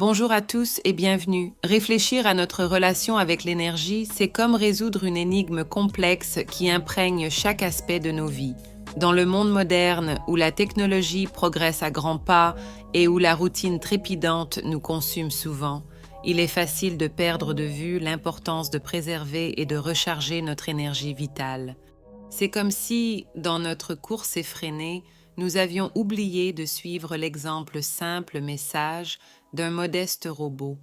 Bonjour à tous et bienvenue. Réfléchir à notre relation avec l'énergie, c'est comme résoudre une énigme complexe qui imprègne chaque aspect de nos vies. Dans le monde moderne, où la technologie progresse à grands pas et où la routine trépidante nous consume souvent, il est facile de perdre de vue l'importance de préserver et de recharger notre énergie vitale. C'est comme si, dans notre course effrénée, nous avions oublié de suivre l'exemple simple mais sage d'un modeste robot.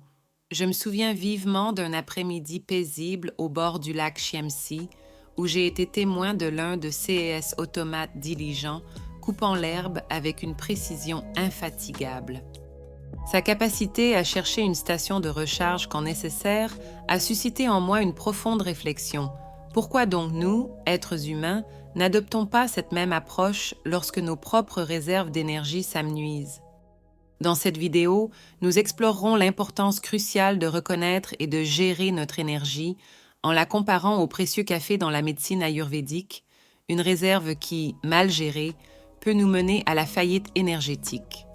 Je me souviens vivement d'un après-midi paisible au bord du lac Chiemsi, où j'ai été témoin de l'un de ces automates diligents, coupant l'herbe avec une précision infatigable. Sa capacité à chercher une station de recharge quand nécessaire a suscité en moi une profonde réflexion. Pourquoi donc nous, êtres humains, n'adoptons pas cette même approche lorsque nos propres réserves d'énergie s'amenuisent? Dans cette vidéo, nous explorerons l'importance cruciale de reconnaître et de gérer notre énergie en la comparant au précieux café dans la médecine ayurvédique, une réserve qui, mal gérée, peut nous mener à la faillite énergétique.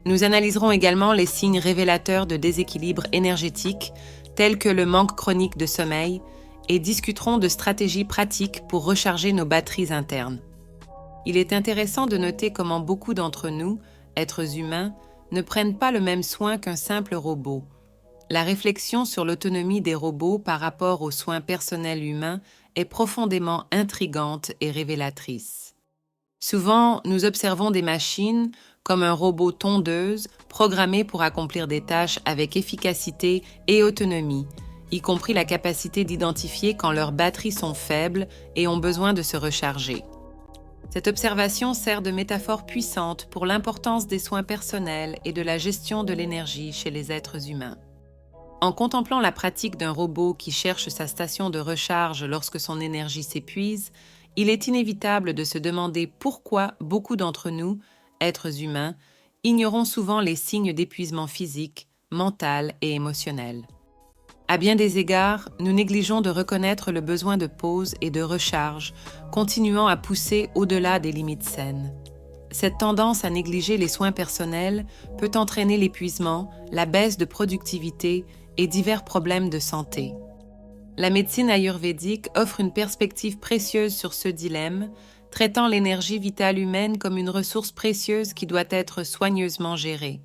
Nous analyserons également les signes révélateurs de déséquilibre énergétique, tels que le manque chronique de sommeil, et discuterons de stratégies pratiques pour recharger nos batteries internes. Il est intéressant de noter comment beaucoup d'entre nous, êtres humains, ne prennent pas le même soin qu'un simple robot. La réflexion sur l'autonomie des robots par rapport aux soins personnels humains est profondément intrigante et révélatrice. Souvent, nous observons des machines, comme un robot tondeuse, programmé pour accomplir des tâches avec efficacité et autonomie, y compris la capacité d'identifier quand leurs batteries sont faibles et ont besoin de se recharger. Cette observation sert de métaphore puissante pour l'importance des soins personnels et de la gestion de l'énergie chez les êtres humains. En contemplant la pratique d'un robot qui cherche sa station de recharge lorsque son énergie s'épuise, il est inévitable de se demander pourquoi beaucoup d'entre nous, êtres humains, ignorons souvent les signes d'épuisement physique, mental et émotionnel. À bien des égards, nous négligeons de reconnaître le besoin de pause et de recharge, continuant à pousser au-delà des limites saines. Cette tendance à négliger les soins personnels peut entraîner l'épuisement, la baisse de productivité et divers problèmes de santé. La médecine ayurvédique offre une perspective précieuse sur ce dilemme, traitant l'énergie vitale humaine comme une ressource précieuse qui doit être soigneusement gérée.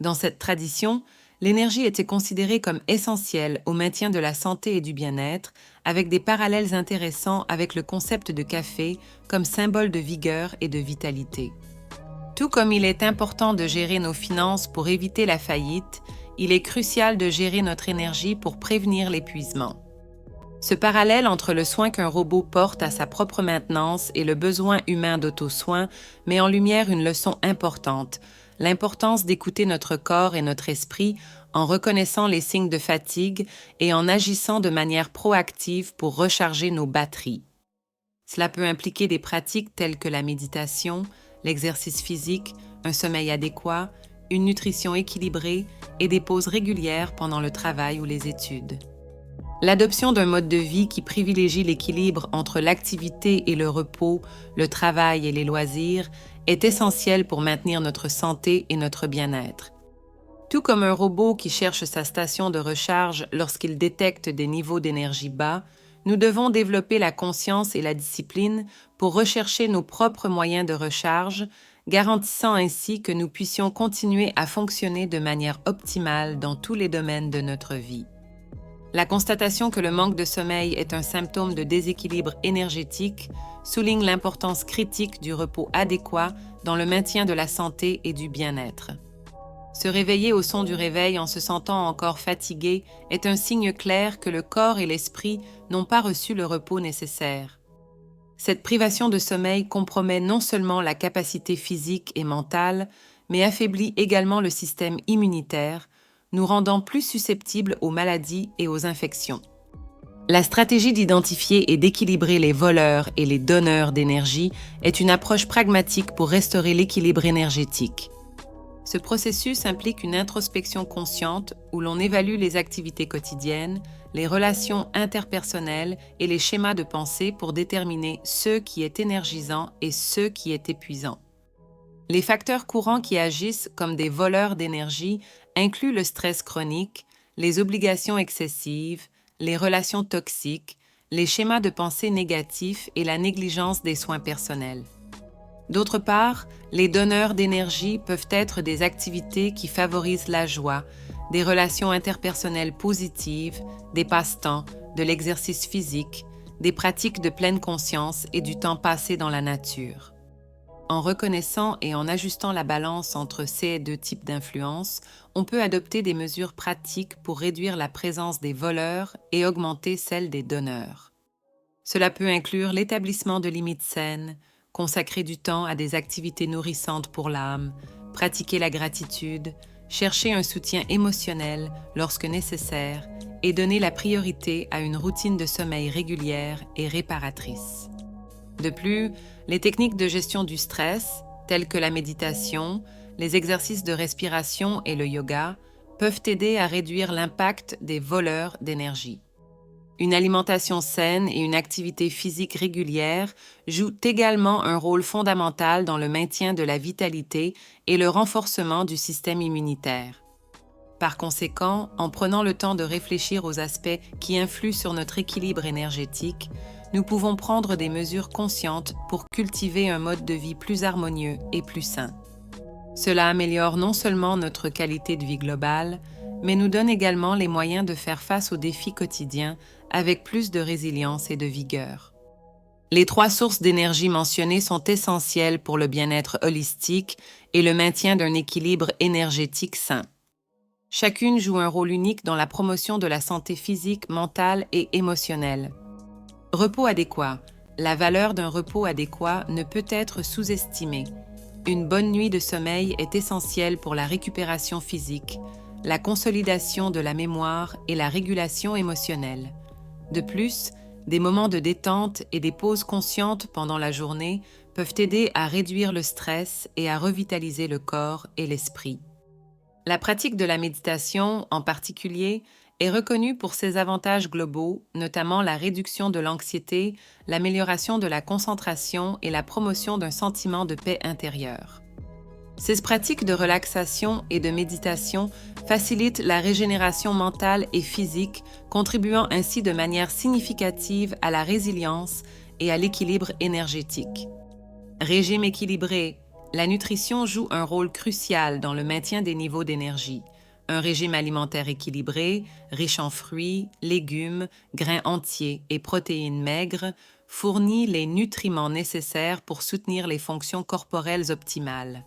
Dans cette tradition, l'énergie était considérée comme essentielle au maintien de la santé et du bien-être, avec des parallèles intéressants avec le concept de café comme symbole de vigueur et de vitalité. Tout comme il est important de gérer nos finances pour éviter la faillite, il est crucial de gérer notre énergie pour prévenir l'épuisement. Ce parallèle entre le soin qu'un robot porte à sa propre maintenance et le besoin humain d'auto-soin met en lumière une leçon importante, l'importance d'écouter notre corps et notre esprit en reconnaissant les signes de fatigue et en agissant de manière proactive pour recharger nos batteries. Cela peut impliquer des pratiques telles que la méditation, l'exercice physique, un sommeil adéquat, une nutrition équilibrée et des pauses régulières pendant le travail ou les études. L'adoption d'un mode de vie qui privilégie l'équilibre entre l'activité et le repos, le travail et les loisirs est essentielle pour maintenir notre santé et notre bien-être. Tout comme un robot qui cherche sa station de recharge lorsqu'il détecte des niveaux d'énergie bas, nous devons développer la conscience et la discipline pour rechercher nos propres moyens de recharge, garantissant ainsi que nous puissions continuer à fonctionner de manière optimale dans tous les domaines de notre vie. La constatation que le manque de sommeil est un symptôme de déséquilibre énergétique souligne l'importance critique du repos adéquat dans le maintien de la santé et du bien-être. Se réveiller au son du réveil en se sentant encore fatigué est un signe clair que le corps et l'esprit n'ont pas reçu le repos nécessaire. Cette privation de sommeil compromet non seulement la capacité physique et mentale, mais affaiblit également le système immunitaire, nous rendant plus susceptibles aux maladies et aux infections. La stratégie d'identifier et d'équilibrer les voleurs et les donneurs d'énergie est une approche pragmatique pour restaurer l'équilibre énergétique. Ce processus implique une introspection consciente où l'on évalue les activités quotidiennes, les relations interpersonnelles et les schémas de pensée pour déterminer ce qui est énergisant et ce qui est épuisant. Les facteurs courants qui agissent comme des voleurs d'énergie inclut le stress chronique, les obligations excessives, les relations toxiques, les schémas de pensée négatifs et la négligence des soins personnels. D'autre part, les donneurs d'énergie peuvent être des activités qui favorisent la joie, des relations interpersonnelles positives, des passe-temps, de l'exercice physique, des pratiques de pleine conscience et du temps passé dans la nature. En reconnaissant et en ajustant la balance entre ces deux types d'influence, on peut adopter des mesures pratiques pour réduire la présence des voleurs et augmenter celle des donneurs. Cela peut inclure l'établissement de limites saines, consacrer du temps à des activités nourrissantes pour l'âme, pratiquer la gratitude, chercher un soutien émotionnel lorsque nécessaire et donner la priorité à une routine de sommeil régulière et réparatrice. De plus, les techniques de gestion du stress, telles que la méditation, les exercices de respiration et le yoga, peuvent aider à réduire l'impact des voleurs d'énergie. Une alimentation saine et une activité physique régulière jouent également un rôle fondamental dans le maintien de la vitalité et le renforcement du système immunitaire. Par conséquent, en prenant le temps de réfléchir aux aspects qui influent sur notre équilibre énergétique, nous pouvons prendre des mesures conscientes pour cultiver un mode de vie plus harmonieux et plus sain. Cela améliore non seulement notre qualité de vie globale, mais nous donne également les moyens de faire face aux défis quotidiens avec plus de résilience et de vigueur. Les 3 sources d'énergie mentionnées sont essentielles pour le bien-être holistique et le maintien d'un équilibre énergétique sain. Chacune joue un rôle unique dans la promotion de la santé physique, mentale et émotionnelle. Repos adéquat. La valeur d'un repos adéquat ne peut être sous-estimée. Une bonne nuit de sommeil est essentielle pour la récupération physique, la consolidation de la mémoire et la régulation émotionnelle. De plus, des moments de détente et des pauses conscientes pendant la journée peuvent aider à réduire le stress et à revitaliser le corps et l'esprit. La pratique de la méditation, en particulier, est reconnue pour ses avantages globaux, notamment la réduction de l'anxiété, l'amélioration de la concentration et la promotion d'un sentiment de paix intérieure. Ces pratiques de relaxation et de méditation facilitent la régénération mentale et physique, contribuant ainsi de manière significative à la résilience et à l'équilibre énergétique. Régime équilibré. La nutrition joue un rôle crucial dans le maintien des niveaux d'énergie. Un régime alimentaire équilibré, riche en fruits, légumes, grains entiers et protéines maigres, fournit les nutriments nécessaires pour soutenir les fonctions corporelles optimales.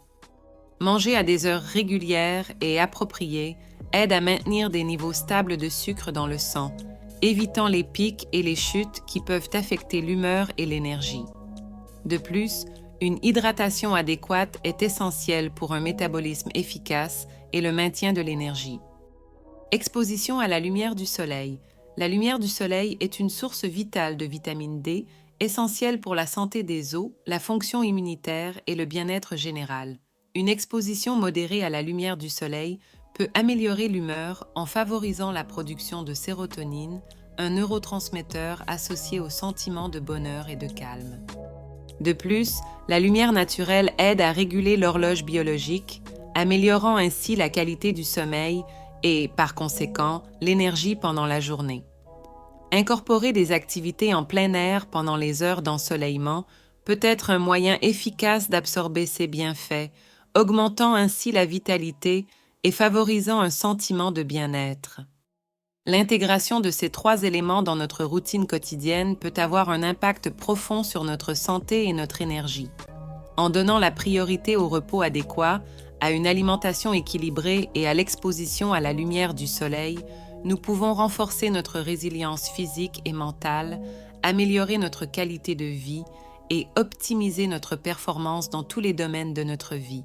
Manger à des heures régulières et appropriées aide à maintenir des niveaux stables de sucre dans le sang, évitant les pics et les chutes qui peuvent affecter l'humeur et l'énergie. De plus, une hydratation adéquate est essentielle pour un métabolisme efficace et le maintien de l'énergie. Exposition à la lumière du soleil. La lumière du soleil est une source vitale de vitamine D, essentielle pour la santé des os, la fonction immunitaire et le bien-être général. Une exposition modérée à la lumière du soleil peut améliorer l'humeur en favorisant la production de sérotonine, un neurotransmetteur associé au sentiment de bonheur et de calme. De plus, la lumière naturelle aide à réguler l'horloge biologique, améliorant ainsi la qualité du sommeil et, par conséquent, l'énergie pendant la journée. Incorporer des activités en plein air pendant les heures d'ensoleillement peut être un moyen efficace d'absorber ces bienfaits, augmentant ainsi la vitalité et favorisant un sentiment de bien-être. L'intégration de ces 3 éléments dans notre routine quotidienne peut avoir un impact profond sur notre santé et notre énergie. En donnant la priorité au repos adéquat, à une alimentation équilibrée et à l'exposition à la lumière du soleil, nous pouvons renforcer notre résilience physique et mentale, améliorer notre qualité de vie et optimiser notre performance dans tous les domaines de notre vie.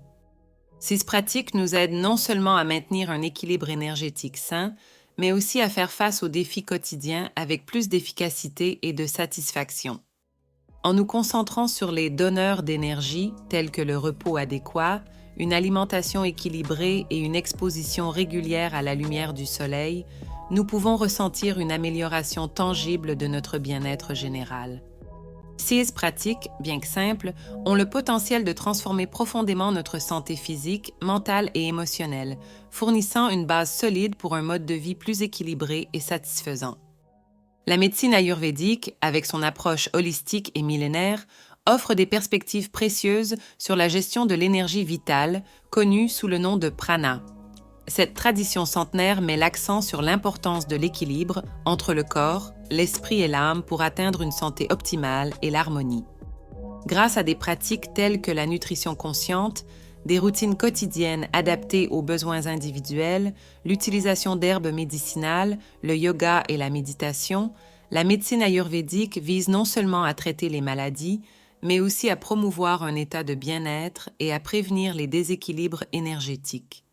Ces pratiques nous aident non seulement à maintenir un équilibre énergétique sain, mais aussi à faire face aux défis quotidiens avec plus d'efficacité et de satisfaction. En nous concentrant sur les donneurs d'énergie, tels que le repos adéquat, une alimentation équilibrée et une exposition régulière à la lumière du soleil, nous pouvons ressentir une amélioration tangible de notre bien-être général. Ces pratiques, bien que simples, ont le potentiel de transformer profondément notre santé physique, mentale et émotionnelle, fournissant une base solide pour un mode de vie plus équilibré et satisfaisant. La médecine ayurvédique, avec son approche holistique et millénaire, offre des perspectives précieuses sur la gestion de l'énergie vitale, connue sous le nom de prana. Cette tradition centenaire met l'accent sur l'importance de l'équilibre entre le corps, l'esprit et l'âme pour atteindre une santé optimale et l'harmonie. Grâce à des pratiques telles que la nutrition consciente, des routines quotidiennes adaptées aux besoins individuels, l'utilisation d'herbes médicinales, le yoga et la méditation, la médecine ayurvédique vise non seulement à traiter les maladies, mais aussi à promouvoir un état de bien-être et à prévenir les déséquilibres énergétiques.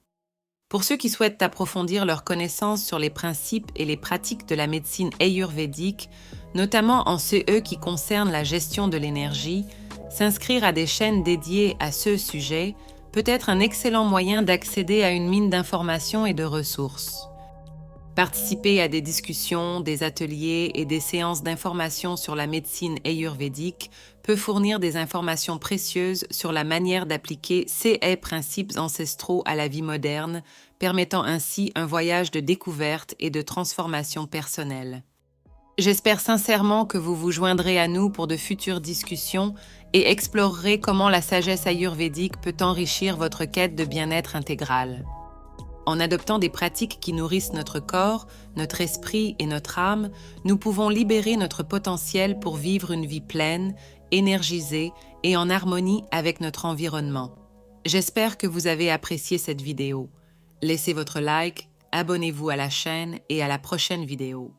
Pour ceux qui souhaitent approfondir leurs connaissances sur les principes et les pratiques de la médecine ayurvédique, notamment en ceux qui concernent la gestion de l'énergie, s'inscrire à des chaînes dédiées à ce sujet peut être un excellent moyen d'accéder à une mine d'informations et de ressources. Participer à des discussions, des ateliers et des séances d'information sur la médecine ayurvédique peut fournir des informations précieuses sur la manière d'appliquer ces principes ancestraux à la vie moderne, permettant ainsi un voyage de découverte et de transformation personnelle. J'espère sincèrement que vous vous joindrez à nous pour de futures discussions et explorerez comment la sagesse ayurvédique peut enrichir votre quête de bien-être intégral. En adoptant des pratiques qui nourrissent notre corps, notre esprit et notre âme, nous pouvons libérer notre potentiel pour vivre une vie pleine, énergisée et en harmonie avec notre environnement. J'espère que vous avez apprécié cette vidéo. Laissez votre like, abonnez-vous à la chaîne et à la prochaine vidéo.